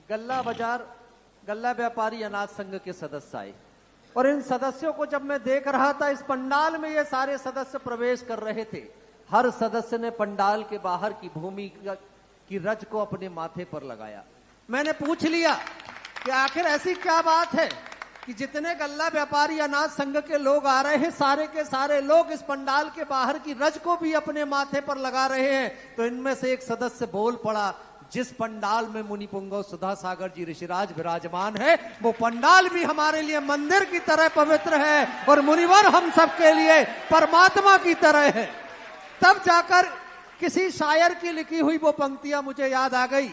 गल्ला बाजार गल्ला व्यापारी अनाज संघ के सदस्य आए और इन सदस्यों को जब मैं देख रहा था, इस पंडाल में ये सारे सदस्य प्रवेश कर रहे थे। हर सदस्य ने पंडाल के बाहर की भूमि की रज को अपने माथे पर लगाया। मैंने पूछ लिया कि आखिर ऐसी क्या बात है कि जितने गल्ला व्यापारी अनाज संघ के लोग आ रहे हैं, सारे के सारे लोग इस पंडाल के बाहर की रज को भी अपने माथे पर लगा रहे हैं। तो इनमें से एक सदस्य बोल पड़ा, जिस पंडाल में मुनि पुंगव सुधा सागर जी ऋषिराज विराजमान है, वो पंडाल भी हमारे लिए मंदिर की तरह पवित्र है और मुनिवर हम सबके लिए परमात्मा की तरह है। तब जाकर किसी शायर की लिखी हुई वो पंक्तियां मुझे याद आ गई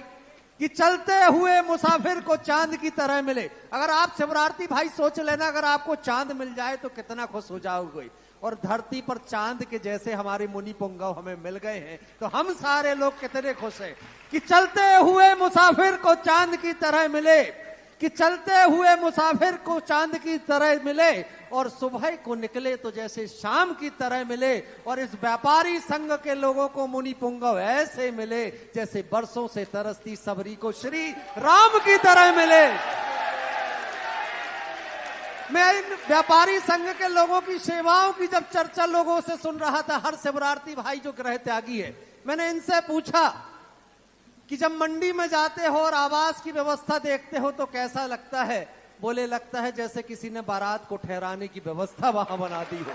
कि चलते हुए मुसाफिर को चांद की तरह मिले। अगर आप शिवरार्थी भाई सोच लेना, अगर आपको चांद मिल जाए तो कितना खुश हो जाओगे। और धरती पर चांद के जैसे हमारे मुनि पुंगव हमें मिल गए हैं, तो हम सारे लोग कितने खुश हैं कि चलते हुए मुसाफिर को चांद की तरह मिले, कि चलते हुए मुसाफिर को चांद की तरह मिले और सुबह को निकले तो जैसे शाम की तरह मिले। और इस व्यापारी संघ के लोगों को मुनि पुंगव ऐसे मिले जैसे बरसों से तरसती सबरी को श्री राम की तरह मिले। मैं इन व्यापारी संघ के लोगों की सेवाओं की जब चर्चा लोगों से सुन रहा था, हर शिवरार्थी भाई जो गृह त्यागी है, मैंने इनसे पूछा कि जब मंडी में जाते हो और आवास की व्यवस्था देखते हो तो कैसा लगता है? बोले, लगता है जैसे किसी ने बारात को ठहराने की व्यवस्था वहां बना दी हो।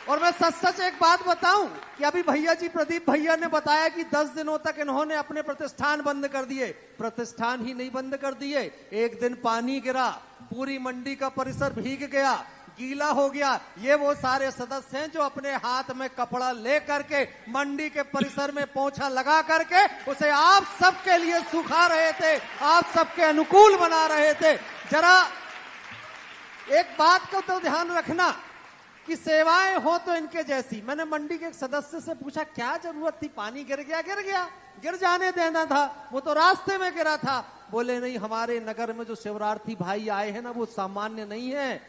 और मैं सच सच एक बात बताऊं कि अभी भैया जी प्रदीप भैया ने बताया कि 10 दिनों तक इन्होंने अपने प्रतिष्ठान बंद कर दिए। प्रतिष्ठान ही नहीं बंद कर दिए, एक दिन पानी गिरा, पूरी मंडी का परिसर भीग गया, गीला हो गया। ये वो सारे सदस्य हैं जो अपने हाथ में कपड़ा ले करके मंडी के परिसर में पोंछा लगा करके उसे आप सबके लिए सुखा रहे थे, आप सबके अनुकूल बना रहे थे। जरा एक बात को तो ध्यान रखना कि सेवाएं हो तो इनके जैसी। मैंने मंडी के एक सदस्य से पूछा, क्या जरूरत थी, पानी गिर गया, गिर जाने देना था, वो तो रास्ते में गिरा था। बोले, नहीं, हमारे नगर में जो शिवरार्थी भाई आए हैं ना, वो सामान्य नहीं है,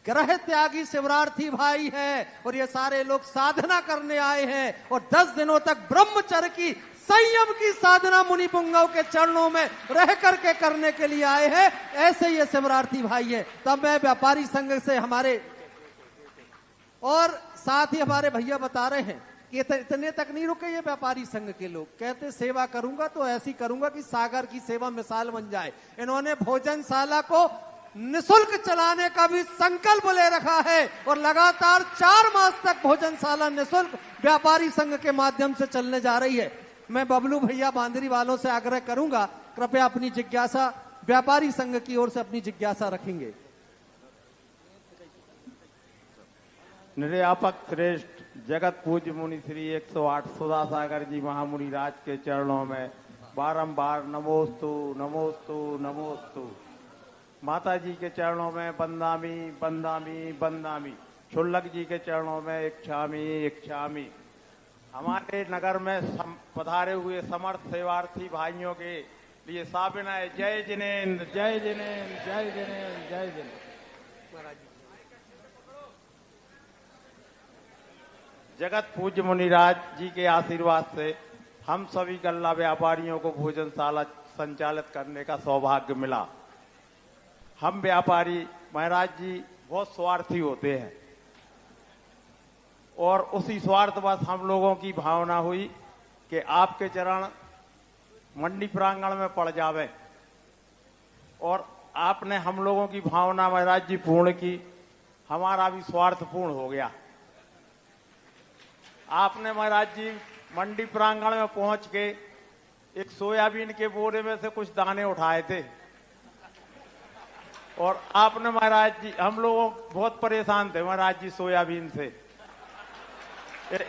ग्रह त्यागी शिवरार्थी भाई है और ये सारे लोग साधना करने आए हैं और 10 दिनों तक ब्रह्मचर्य की, संयम की साधना मुनि पुंगव के चरणों में रह करके करने के लिए आए हैं। ऐसे ये शिवरार्थी भाई है। तब मैं व्यापारी संघ से हमारे और साथ ही हमारे भैया बता रहे हैं कि इतने तक नहीं रुके ये व्यापारी संघ के लोग, कहते सेवा करूंगा तो ऐसी करूंगा कि सागर की सेवा मिसाल बन जाए। इन्होंने भोजनशाला को निःशुल्क चलाने का भी संकल्प ले रखा है और लगातार 4 मास तक भोजनशाला निःशुल्क व्यापारी संघ के माध्यम से चलने जा रही है। मैं बबलू भैया बांदरी वालों से आग्रह करूंगा, कृपया अपनी जिज्ञासा व्यापारी संघ की ओर से अपनी जिज्ञासा रखेंगे। निर्यापक श्रेष्ठ जगत पूज्य मुनि श्री 108 सुधा सागर जी महामुनि राज के चरणों में बारंबार नमोस्तु नमोस्तु नमोस्तु। माता जी के चरणों में बंदामी बंदामी बंदामी। शुल्लक जी के चरणों में इच्छामी इच्छामी। हमारे नगर में पधारे हुए समर्थ सेवार्थी भाइयों के लिए साबिना जय जिनेन्द्र जय जिनेन्द्र जय जिनेन्द्र जय जिनेन्द्र। जगत पूज्य मुनिराज जी के आशीर्वाद से हम सभी गल्ला व्यापारियों को भोजनशाला संचालित करने का सौभाग्य मिला। हम व्यापारी महाराज जी बहुत स्वार्थी होते हैं और उसी स्वार्थवश हम लोगों की भावना हुई कि आपके चरण मंडी प्रांगण में पड़ जावे और आपने हम लोगों की भावना महाराज जी पूर्ण की, हमारा भी स्वार्थ पूर्ण हो गया। आपने महाराज जी मंडी प्रांगण में पहुंच के एक सोयाबीन के बोरे में से कुछ दाने उठाए थे और आपने महाराज जी, हम लोग बहुत परेशान थे महाराज जी सोयाबीन से,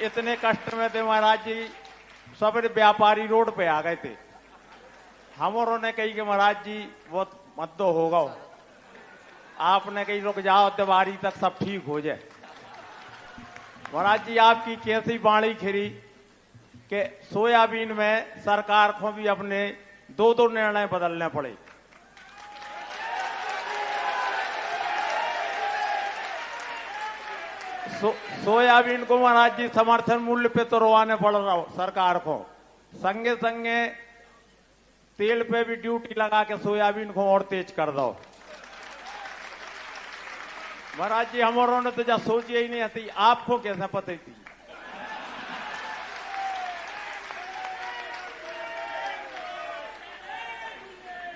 इतने कष्ट में थे महाराज जी। सब व्यापारी रोड पे आ गए थे। हमरों ने कही कि महाराज जी बहुत मद्दो होगा, आपने कही रुक जाओ दिवाली तक सब ठीक हो जाए। महाराज जी आपकी कैसी बाणी खिरी कि सोयाबीन में सरकार को भी अपने 2-2 निर्णय बदलने पड़े। सोयाबीन को महाराज जी समर्थन मूल्य पे तो रोवाने पड़ रहा हो सरकार को, संगे संगे तेल पे भी ड्यूटी लगा के सोयाबीन को और तेज कर दो। महाराज जी हमारों ने तो जा सोची ही नहीं आती, आपको कैसे पता थी?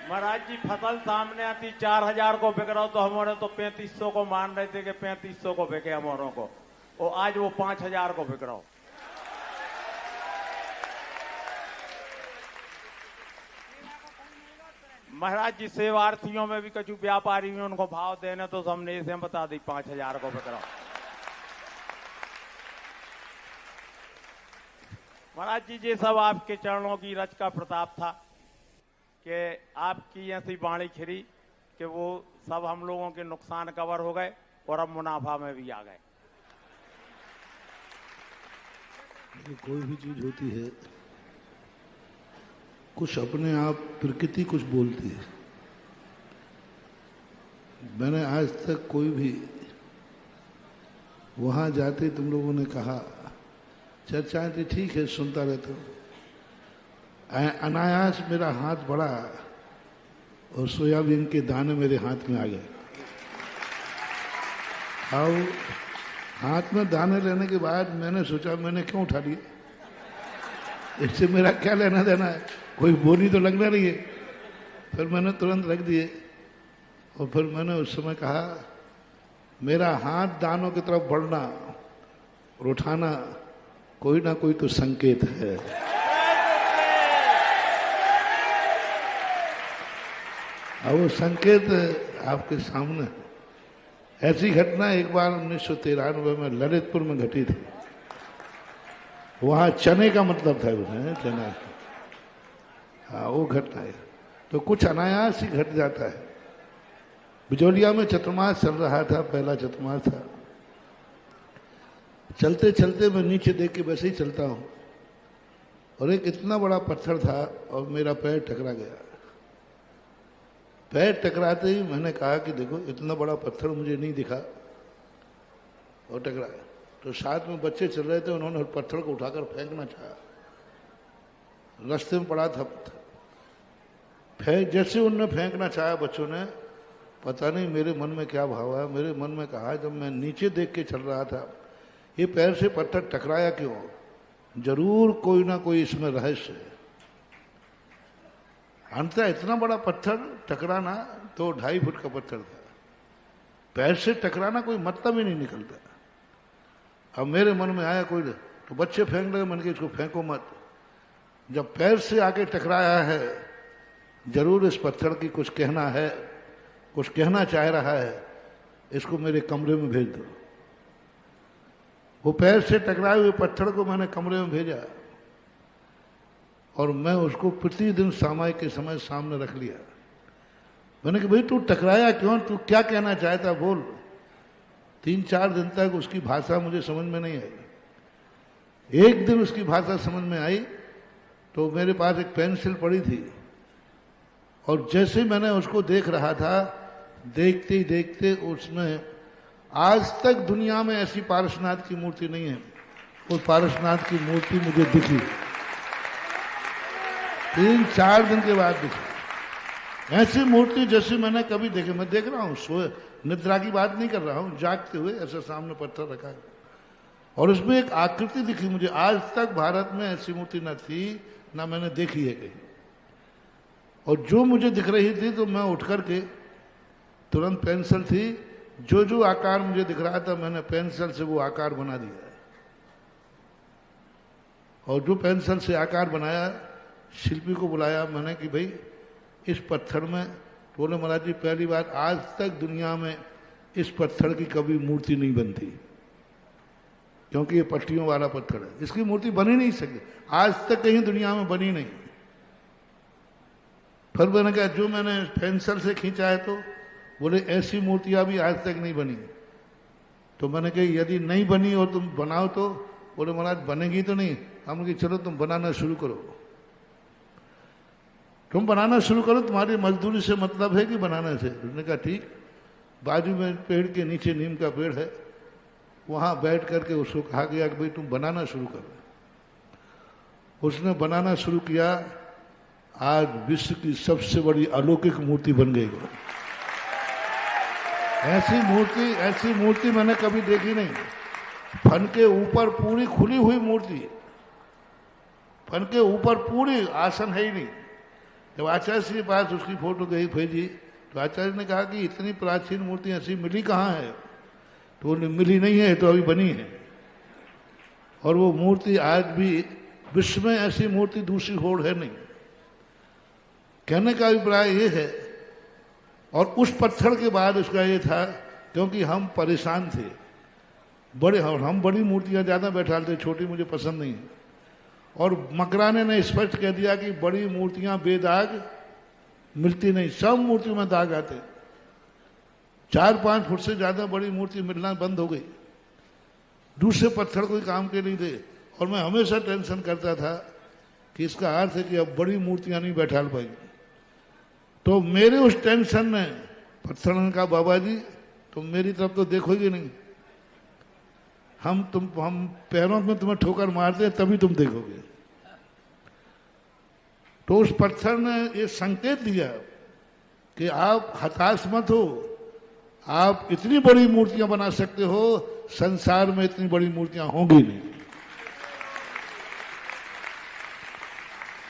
महाराज जी फसल सामने आती 4000 को बिक रहा हो तो हमारे तो 3500 को मान रहे थे कि 3500 को बिके हमारों को, और आज वो 5000 को बिक रहा हो। महाराज जी सेवार्थियों में भी कछु व्यापारी में उनको भाव देने तो हमने इसे बता दी 5000 को बिक रहा हो। महाराज जी ये सब आपके चरणों की रच का प्रताप था कि आपकी ऐसी बाणी खिरी कि वो सब हम लोगों के नुकसान कवर हो गए और अब मुनाफा में भी आ गए। कोई भी चीज होती है कुछ अपने आप प्रकृति कुछ बोलती है। मैंने आज तक कोई भी वहां जाते तुम लोगों ने कहा चर्चाएं थी, ठीक है सुनता रहता हूं, अनायास मेरा हाथ बढ़ा और सोयाबीन के दाने मेरे हाथ में आ गए। और हाथ में दाने लेने के बाद मैंने सोचा मैंने क्यों उठा लिया, इससे मेरा क्या लेना देना है, कोई बोनी तो लगना नहीं है। फिर मैंने तुरंत रख दिए और फिर मैंने उस समय कहा मेरा हाथ दानों की तरफ बढ़ना और उठाना कोई ना कोई तो संकेत है। और वो संकेत आपके सामने। ऐसी घटना एक बार 1993 में ललितपुर में घटी थी। वहां चने का मतलब था उसमें, चना। हाँ वो घटना है तो कुछ अनायास ही घट जाता है। बिजोलिया में चतुर्मास चल रहा था, पहला चतुर्मास था। चलते चलते मैं नीचे देख के वैसे ही चलता हूं और एक इतना बड़ा पत्थर था और मेरा पैर टकरा गया। पैर टकराते ही मैंने कहा कि देखो इतना बड़ा पत्थर मुझे नहीं दिखा और टकराया। तो साथ में बच्चे चल रहे थे, उन्होंने पत्थर को उठाकर फेंकना चाहा, रास्ते में पड़ा था पत्थर। जैसे उनने फेंकना चाहा बच्चों ने, पता नहीं मेरे मन में क्या भाव आया। मेरे मन में कहा जब मैं नीचे देख के चल रहा था ये पैर से पत्थर टकराया क्यों, जरूर कोई ना कोई इसमें रहस्य है। अंततः इतना बड़ा पत्थर टकराना तो 2.5 फुट का पत्थर था, पैर से टकराना कोई मतलब ही नहीं निकलता। अब मेरे मन में आया कोई तो बच्चे फेंक रहे, मन के इसको फेंको मत। जब पैर से आके टकराया है जरूर इस पत्थर की कुछ कहना है, कुछ कहना चाह रहा है, इसको मेरे कमरे में भेज दो। वो पैर से टकराए हुए पत्थर को मैंने कमरे में भेजा और मैं उसको प्रतिदिन सामायिक के समय सामने रख लिया। मैंने कहा भाई तू टकराया क्यों, तू क्या कहना चाहता बोल। 3-4 दिन तक उसकी भाषा मुझे समझ में नहीं आई। एक दिन उसकी भाषा समझ में आई तो मेरे पास एक पेंसिल पड़ी थी और जैसे मैंने उसको देख रहा था, देखते ही देखते उसमें आज तक दुनिया में ऐसी पारसनाथ की मूर्ति नहीं है, वो पारसनाथ की मूर्ति मुझे दिखी 3-4 दिन के बाद दिखी। ऐसी मूर्ति जैसी मैंने कभी देखी। मैं देख रहा हूँ, सोए निद्रा की बात नहीं कर रहा हूँ, जागते हुए ऐसे सामने पत्थर रखा है और उसमें एक आकृति दिखी मुझे। आज तक भारत में ऐसी मूर्ति न थी, ना मैंने देखी है कहीं। और जो मुझे दिख रही थी तो मैं उठ करके तुरंत पेंसिल थी, जो जो आकार मुझे दिख रहा था मैंने पेंसिल से वो आकार बना दिया। और जो पेंसिल से आकार बनाया, शिल्पी को बुलाया मैंने कि भाई इस पत्थर में, बोले महाराज जी पहली बार आज तक दुनिया में इस पत्थर की कभी मूर्ति नहीं बनती, क्योंकि ये पट्टियों वाला पत्थर है, इसकी मूर्ति बन ही नहीं सकती, आज तक कहीं दुनिया में बनी नहीं। फिर मैंने कहा जो मैंने पेंसिल से खींचा है, तो बोले ऐसी मूर्तियां भी आज तक नहीं बनी। तो मैंने कहा यदि नहीं बनी और तुम बनाओ तो, बोले महाराज बनेगी तो नहीं। हमने कहा चलो तुम बनाना शुरू करो, तुम बनाना शुरू करो, तुम्हारी मजदूरी से मतलब है कि बनाने से। उसने कहा ठीक। बाजू में पेड़ के नीचे नीम का पेड़ है, वहां बैठ करके उसको कहा गया कि भाई तुम बनाना शुरू करो। उसने बनाना शुरू किया आज विश्व की सबसे बड़ी अलौकिक मूर्ति बन गई। ऐसी मूर्ति मैंने कभी देखी नहीं। फन के ऊपर पूरी खुली हुई मूर्ति, फन के ऊपर पूरी, आसन है ही नहीं। जब आचार्य जी के पास उसकी फोटो गई भेजी तो आचार्य ने कहा कि इतनी प्राचीन मूर्ति ऐसी मिली कहाँ है? तो वो मिली नहीं है, तो अभी बनी है। और वो मूर्ति आज भी विश्व में ऐसी मूर्ति दूसरी होड़ है नहीं। कहने का अभिप्राय ये है। और उस पत्थर के बाद उसका ये था, क्योंकि हम परेशान थे, हम बड़ी मूर्तियां ज्यादा बैठाते, छोटी मुझे पसंद नहीं है। और मकराने ने स्पष्ट कह दिया कि बड़ी मूर्तियां बेदाग मिलती नहीं, सब मूर्तियों में दाग आते। 4-5 फुट से ज्यादा बड़ी मूर्ति मिलना बंद हो गई। दूसरे पत्थर कोई काम के नहीं थे। और मैं हमेशा टेंशन करता था कि इसका अर्थ है कि अब बड़ी मूर्तियां नहीं बैठा पाएंगे। तो मेरे उस टेंशन में पत्थर ने कहा, बाबा जी तुम मेरी तरफ तो देखोगे नहीं, हम पैरों में तुम्हें ठोकर मारते हैं तभी तुम देखोगे। तो उस पत्थर ने ये संकेत दिया कि आप हताश मत हो, आप इतनी बड़ी मूर्तियां बना सकते हो, संसार में इतनी बड़ी मूर्तियां होंगी नहीं।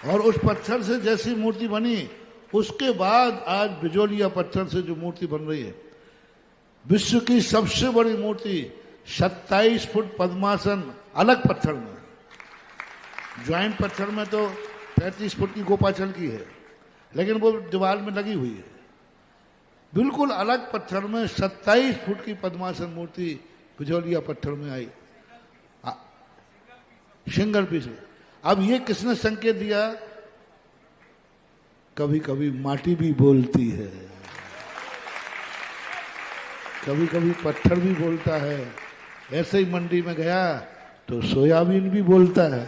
और उस पत्थर से जैसी मूर्ति बनी, उसके बाद आज बिजोलिया पत्थर से जो मूर्ति बन रही है, विश्व की सबसे बड़ी मूर्ति 27 फुट पद्मासन, अलग पत्थर में। ज्वाइंट पत्थर में तो 35 फुट की गोपाचल की है, लेकिन वो दीवार में लगी हुई है। बिल्कुल अलग पत्थर में 27 फुट की पद्मासन मूर्ति बिजोलिया पत्थर में आई, सिंगल पीस में। अब ये किसने संकेत दिया? कभी कभी माटी भी बोलती है, कभी कभी पत्थर भी बोलता है। ऐसे ही मंडी में गया तो सोयाबीन भी बोलता है।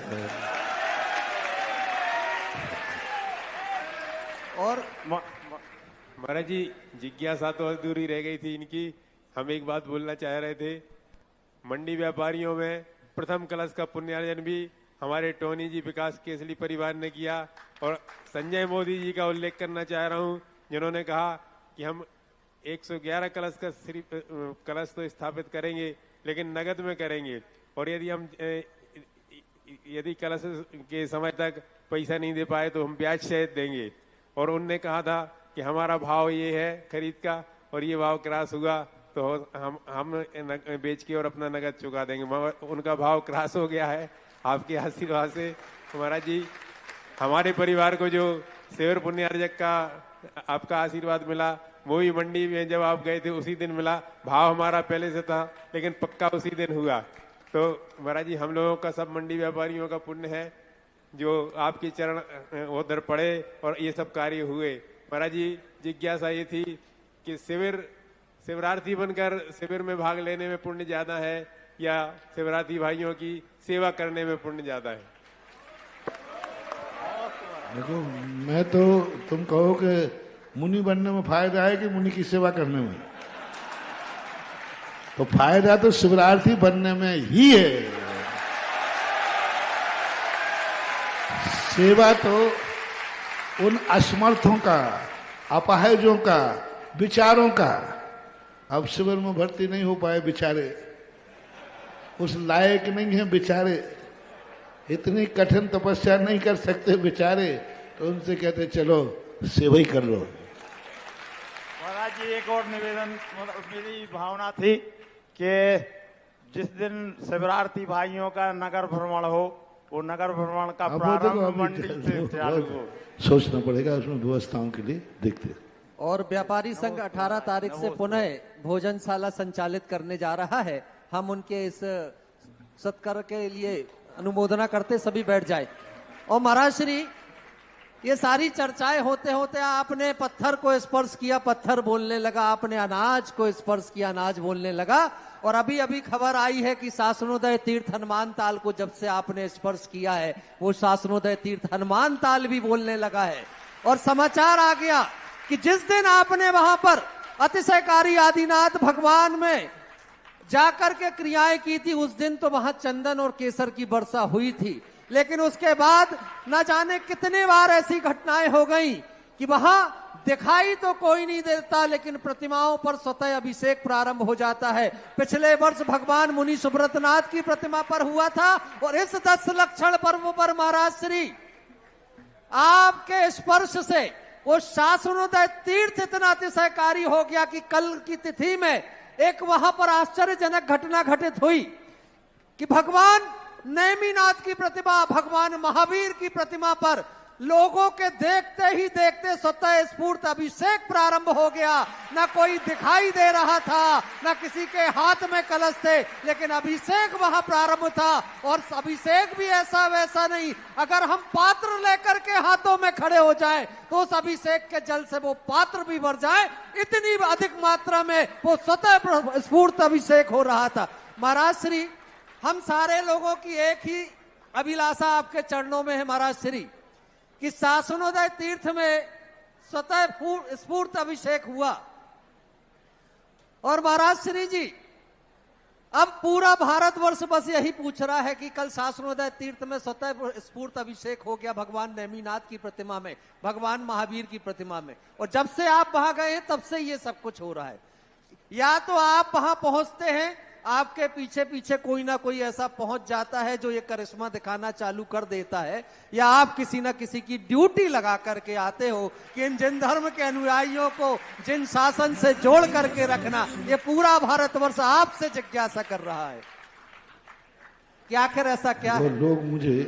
और महाराज जी, जिज्ञासा तो अधूरी रह गई थी इनकी। हम एक बात बोलना चाह रहे थे। मंडी व्यापारियों में प्रथम कलश का पुण्यार्जन भी हमारे टोनी जी विकास केसरी परिवार ने किया। और संजय मोदी जी का उल्लेख करना चाह रहा हूं, जिन्होंने कहा कि हम 111 कलश का कलश तो स्थापित करेंगे, लेकिन नगद में करेंगे। और यदि कलश के समय तक पैसा नहीं दे पाए तो हम ब्याज सहित देंगे। और उनने कहा था कि हमारा भाव ये है खरीद का, और ये भाव क्रॉस हुआ तो हम बेच के और अपना नगद चुका देंगे। मगर उनका भाव क्रॉस हो गया है आपके आशीर्वाद से। महाराज जी, हमारे परिवार को जो सेवर पुण्यार्जक का आपका आशीर्वाद मिला, वो भी मंडी में जब आप गए थे उसी दिन मिला। भाव हमारा पहले से था, लेकिन पक्का उसी दिन हुआ। तो महाराज जी, हम लोगों का, सब मंडी व्यापारियों का पुण्य है जो आपके चरण उधर पड़े और ये सब कार्य हुए। महाराज जी, जिज्ञासा ये थी कि शिवरार्थी बनकर शिविर में भाग लेने में पुण्य ज्यादा है या शिवरार्थी भाइयों की सेवा करने में पुण्य ज्यादा है? देखो, मैं तो, तुम कहो कि मुनि बनने में फायदा है कि मुनि की सेवा करने में, तो फायदा तो शिवरार्थी बनने में ही है। सेवा तो उन असमर्थों का, अपाहिजों का, विचारों का। अब शिविर में भर्ती नहीं हो पाए बेचारे, उस लायक नहीं है बेचारे, इतनी कठिन तपस्या नहीं कर सकते बेचारे, तो उनसे कहते चलो सेवा ही कर लो। महाराज जी, एक और निवेदन, मेरी भावना थी कि जिस दिन शिवरार्थी भाइयों का नगर भ्रमण हो, वो नगर भ्रमण का प्रारंभ मंडी से चालू हो। सोचना पड़ेगा उसमें व्यवस्थाओं के लिए, देखते हैं। और व्यापारी संघ 18 तारीख से पुनः भोजनशाला संचालित करने जा रहा है। हम उनके इस सत्कार के लिए अनुमोदना करते, सभी बैठ जाए। और महाराज श्री, ये सारी चर्चाएं होते होते आपने पत्थर को स्पर्श किया, पत्थर बोलने लगा, आपने अनाज को स्पर्श किया, अनाज बोलने लगा। और अभी अभी खबर आई है कि शासनोदय तीर्थ हनुमान ताल को जब से आपने स्पर्श किया है, वो शासनोदय तीर्थ हनुमान ताल भी बोलने लगा है। और समाचार आ गया कि जिस दिन आपने वहां पर अतिशयकारी आदिनाथ भगवान में जाकर के क्रियाएं की थी, उस दिन तो वहां चंदन और केसर की वर्षा हुई थी। लेकिन उसके बाद न जाने कितने बार ऐसी घटनाएं हो गई कि वहां दिखाई तो कोई नहीं देता, लेकिन प्रतिमाओं पर स्वतः अभिषेक प्रारंभ हो जाता है। पिछले वर्ष भगवान मुनि सुब्रतनाथ की प्रतिमा पर हुआ था, और इस 10 लक्षण पर्व पर महाराज श्री आपके स्पर्श से वो शासनोदय तीर्थ इतना अतिशयकारी हो गया कि कल की तिथि में एक वहां पर आश्चर्यजनक घटना घटित हुई कि भगवान नेमिनाथ की प्रतिमा, भगवान महावीर की प्रतिमा पर लोगों के देखते ही देखते स्वतः स्फूर्त अभिषेक प्रारंभ हो गया। न कोई दिखाई दे रहा था, न किसी के हाथ में कलश थे, लेकिन अभिषेक वहां प्रारंभ था। और अभिषेक भी ऐसा वैसा नहीं, अगर हम पात्र लेकर के हाथों में खड़े हो जाएं तो उस अभिषेक के जल से वो पात्र भी भर जाए, इतनी अधिक मात्रा में वो स्वतः स्फूर्त अभिषेक हो रहा था। महाराज श्री, हम सारे लोगों की एक ही अभिलाषा आपके चरणों में है महाराज श्री, कि शासनोदय तीर्थ में स्वतः स्फूर्त अभिषेक हुआ। और महाराज श्री जी, अब पूरा भारतवर्ष बस यही पूछ रहा है कि कल शासनोदय तीर्थ में स्वतः स्फूर्त अभिषेक हो गया भगवान नेमिनाथ की प्रतिमा में, भगवान महावीर की प्रतिमा में, और जब से आप वहां गए तब से ये सब कुछ हो रहा है। या तो आप वहां पहुंचते हैं, आपके पीछे पीछे कोई ना कोई ऐसा पहुंच जाता है जो ये करिश्मा दिखाना चालू कर देता है, या आप किसी ना किसी की ड्यूटी लगा करके आते हो कि इन जिन धर्म के अनुयायियों को जिन शासन से जोड़ करके रखना, ये पूरा भारतवर्ष आपसे जिज्ञासा कर रहा है कि आखिर ऐसा क्या है। लोग मुझे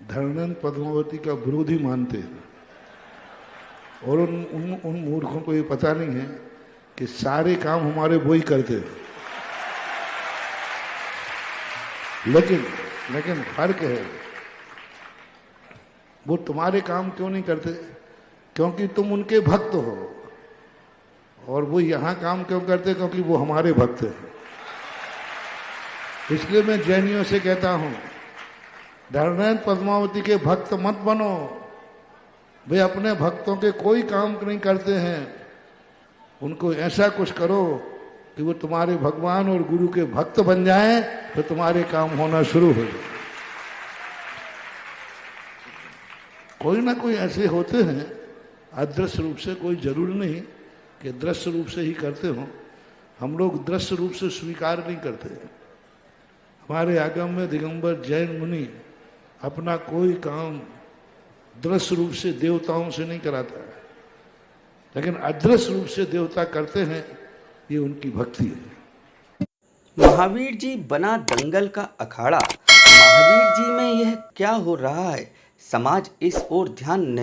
धर्मेंद्र पद्मावती का विरोधी मानते हैं, और उन मूर्खों को ये पता नहीं है कि सारे काम हमारे वो ही करते हैं। लेकिन फर्क है, वो तुम्हारे काम क्यों नहीं करते? क्योंकि तुम उनके भक्त हो, और वो यहां काम क्यों करते? क्योंकि वो हमारे भक्त हैं। इसलिए मैं जैनियों से कहता हूं, धर्मेंद्र पद्मावती के भक्त मत बनो। वे अपने भक्तों के कोई काम नहीं करते हैं, उनको ऐसा कुछ करो कि वो तुम्हारे भगवान और गुरु के भक्त बन जाएं, तो तुम्हारे काम होना शुरू हो जाए। कोई ना कोई ऐसे होते हैं अदृश्य रूप से, कोई जरूरी नहीं कि दृश्य रूप से ही करते हो। हम लोग दृश्य रूप से स्वीकार नहीं करते। हमारे आगम में दिगंबर जैन मुनि अपना कोई काम दृश्य रूप से देवताओं से नहीं कराता है, लेकिन अदृश्य रूप से देवता करते हैं, ये उनकी भक्ति है। महावीर जी बना दंगल का अखाड़ा। महावीर जी में यह क्या हो रहा है? समाज इस ओर ध्यान नहीं